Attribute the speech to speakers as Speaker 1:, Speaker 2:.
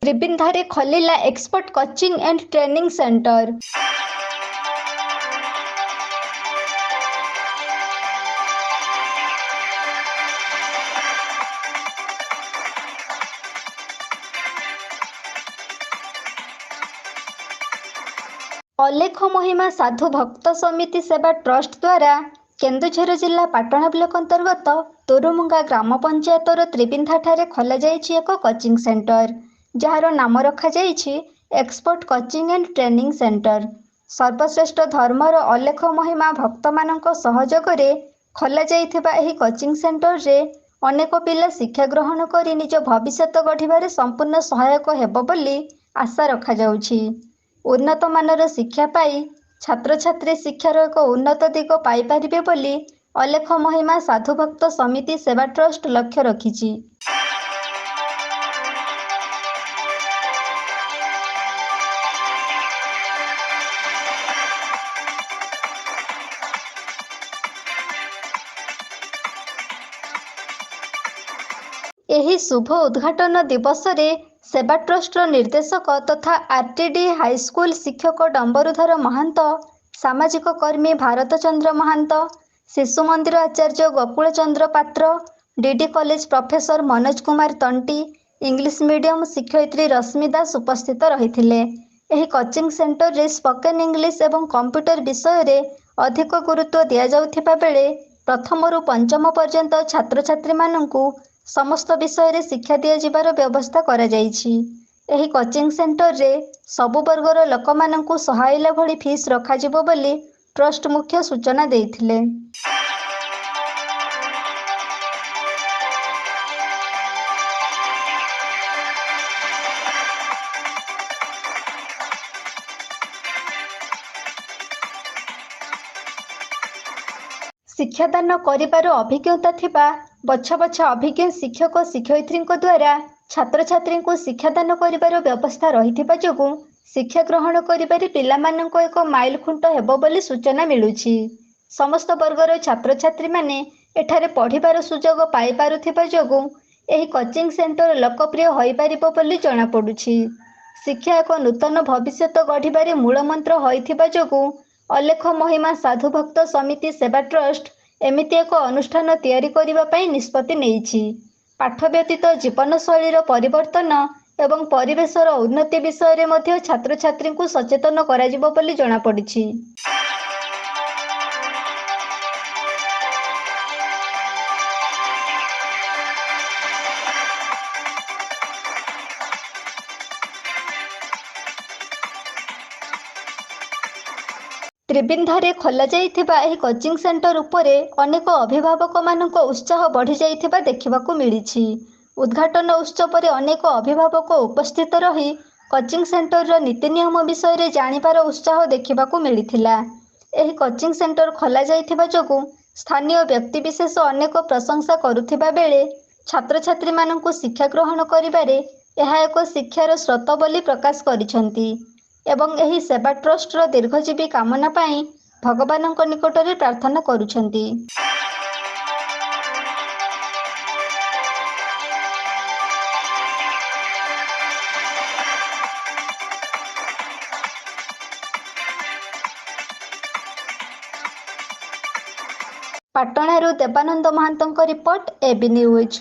Speaker 1: ତ୍ରିବିନ୍ଧାରେ ଖୋଲିଲା expert coaching and training centre. Alekh Mahima ସାଧୁ ଭକ୍ତ ସମିତି ସେବା ଟ୍ରଷ୍ଟ ଦ୍ୱାରା କେନ୍ଦୁଝର ଜିଲ୍ଲା ପାଟଣା ବ୍ଲକ ଅନ୍ତର୍ଗତ ତୋରୁମୁଙ୍ଗା ଗ୍ରାମ ପଞ୍ଚାୟତର ତ୍ରିବିନ୍ଧାଠାରେ ଖୋଲାଯାଇଛି ଏକ କୋଚିଂ ସେଣ୍ଟର, ଯାହାର ନାମ ରଖାଯାଇଛି expert coaching and training centre. ସର୍ବଶ୍ରେଷ୍ଠ ଧର୍ମର ଅଲେଖ ମହିମା ଭକ୍ତମାନଙ୍କ ସହଯୋଗରେ ଖୋଲାଯାଇଥିବା ଏହି କୋଚିଂ ସେଣ୍ଟରରେ ଅନେକ ପିଲା ଶିକ୍ଷା ଗ୍ରହଣ କରି ନିଜ ଭବିଷ୍ୟତ ଗଢ଼ିବାରେ ସମ୍ପୂର୍ଣ୍ଣ ସହାୟକ ହେବ ବୋଲି ଆଶା ରଖାଯାଉଛି। ଉନ୍ନତମାନର ଶିକ୍ଷା ପାଇ ଛାତ୍ରଛାତ୍ରୀ ଶିକ୍ଷାର ଏକ ଉନ୍ନତ ଦିଗ ପାଇପାରିବେ ବୋଲି ଅଲେଖ ମହିମା ସାଧୁଭକ୍ତ ସମିତି ସେବା ଟ୍ରଷ୍ଟ ଲକ୍ଷ୍ୟ ରଖିଛି। ଏହି ଶୁଭ ଉଦ୍ଘାଟନ ଦିବସରେ ସେବା ଟ୍ରଷ୍ଟର ନିର୍ଦ୍ଦେଶକ ତଥା ଆର୍ଟିଡି ହାଇସ୍କୁଲ ଶିକ୍ଷକ ଡମ୍ବରୁଧର ମହାନ୍ତ, ସାମାଜିକ କର୍ମୀ ଭାରତ ଚନ୍ଦ୍ର ମହାନ୍ତ, ଶିଶୁ ମନ୍ଦିର ଆଚାର୍ଯ୍ୟ Gokul Chandra Patra, DD college professor Manoj Kumar Tanti, English medium ଶିକ୍ଷୟିତ୍ରୀ ରଶ୍ମି ଦାସ ଉପସ୍ଥିତ ରହିଥିଲେ। ଏହି କୋଚିଂ ସେଣ୍ଟରରେ ସ୍ପୋକେନ୍ ଇଂଲିଶ ଏବଂ କମ୍ପ୍ୟୁଟର ବିଷୟରେ ଅଧିକ ଗୁରୁତ୍ୱ ଦିଆଯାଉଥିବା ବେଳେ ପ୍ରଥମରୁ ପଞ୍ଚମ ପର୍ଯ୍ୟନ୍ତ ଛାତ୍ରଛାତ୍ରୀମାନଙ୍କୁ ସମସ୍ତ ବିଷୟରେ ଶିକ୍ଷା ଦିଆଯିବାର ବ୍ୟବସ୍ଥା କରାଯାଇଛି। ଏହି କୋଚିଂ ସେଣ୍ଟରରେ ସବୁ ବର୍ଗର ଲୋକମାନଙ୍କୁ ସହାଇଲା ଭଳି ଫିସ୍ ରଖାଯିବ ବୋଲି ଟ୍ରଷ୍ଟ ମୁଖ୍ୟ ସୂଚନା ଦେଇଥିଲେ। ଶିକ୍ଷାଦାନ କରିବାର ଅଭିଜ୍ଞତା ଥିବା ବଛା ବଛା ଅଭିଜ୍ଞ ଶିକ୍ଷକ ଶିକ୍ଷୟିତ୍ରୀଙ୍କ ଦ୍ୱାରା ଛାତ୍ରଛାତ୍ରୀଙ୍କୁ ଶିକ୍ଷାଦାନ କରିବାର ବ୍ୟବସ୍ଥା ରହିଥିବା ଯୋଗୁଁ ଶିକ୍ଷା ଗ୍ରହଣ କରିବାରେ ପିଲାମାନଙ୍କ ଏକ ମାଇଲଖୁଣ୍ଟ ହେବ ବୋଲି ସୂଚନା ମିଳୁଛି। ସମସ୍ତ ବର୍ଗର ଛାତ୍ରଛାତ୍ରୀମାନେ ଏଠାରେ ପଢ଼ିବାର ସୁଯୋଗ ପାଇପାରୁଥିବା ଯୋଗୁଁ ଏହି କୋଚିଂ ସେଣ୍ଟର ଲୋକପ୍ରିୟ ହୋଇପାରିବ ବୋଲି ଜଣାପଡ଼ୁଛି। ଶିକ୍ଷା ଏକ ନୂତନ ଭବିଷ୍ୟତ ଗଢ଼ିବାରେ ମୂଳମନ୍ତ୍ର ହୋଇଥିବା ଯୋଗୁଁ ଅଲେଖ ମହିମା ସାଧୁଭକ୍ତ ସମିତି ସେବା ଟ୍ରଷ୍ଟ ଏମିତି ଏକ ଅନୁଷ୍ଠାନ ତିଆରି କରିବା ପାଇଁ ନିଷ୍ପତ୍ତି ନେଇଛି। ପାଠ ବ୍ୟତୀତ ଜୀବନଶୈଳୀର ପରିବର୍ତ୍ତନ ଏବଂ ପରିବେଶର ଉନ୍ନତି ବିଷୟରେ ମଧ୍ୟ ଛାତ୍ରଛାତ୍ରୀଙ୍କୁ ସଚେତନ କରାଯିବ ବୋଲି ଜଣାପଡ଼ିଛି। ତ୍ରିବିନ୍ଧାରେ ଖୋଲାଯାଇଥିବା ଏହି କୋଚିଂ ସେଣ୍ଟର ଉପରେ ଅନେକ ଅଭିଭାବକମାନଙ୍କ ଉତ୍ସାହ ବଢ଼ିଯାଇଥିବା ଦେଖିବାକୁ ମିଳିଛି। ଉଦ୍ଘାଟନ ଉତ୍ସବରେ ଅନେକ ଅଭିଭାବକ ଉପସ୍ଥିତ ରହି କୋଚିଂ ସେଣ୍ଟରର ନୀତି ନିୟମ ବିଷୟରେ ଜାଣିବାର ଉତ୍ସାହ ଦେଖିବାକୁ ମିଳିଥିଲା। ଏହି କୋଚିଂ ସେଣ୍ଟର ଖୋଲାଯାଇଥିବା ଯୋଗୁଁ ସ୍ଥାନୀୟ ବ୍ୟକ୍ତିବିଶେଷ ଅନେକ ପ୍ରଶଂସା କରୁଥିବା ବେଳେ ଛାତ୍ରଛାତ୍ରୀମାନଙ୍କୁ ଶିକ୍ଷା ଗ୍ରହଣ କରିବାରେ ଏହା ଏକ ଶିକ୍ଷାର ସ୍ରୋତ ବୋଲି ପ୍ରକାଶ କରିଛନ୍ତି ଏବଂ ଏହି ସେବା ଟ୍ରଷ୍ଟର ଦୀର୍ଘଜୀବୀ କାମନା ପାଇଁ ଭଗବାନଙ୍କ ନିକଟରେ ପ୍ରାର୍ଥନା କରୁଛନ୍ତି। ପାଟଣାରୁ ଦେବାନନ୍ଦ ମହାନ୍ତଙ୍କ ରିପୋର୍ଟ, ଏବି ନ୍ୟୁଜ।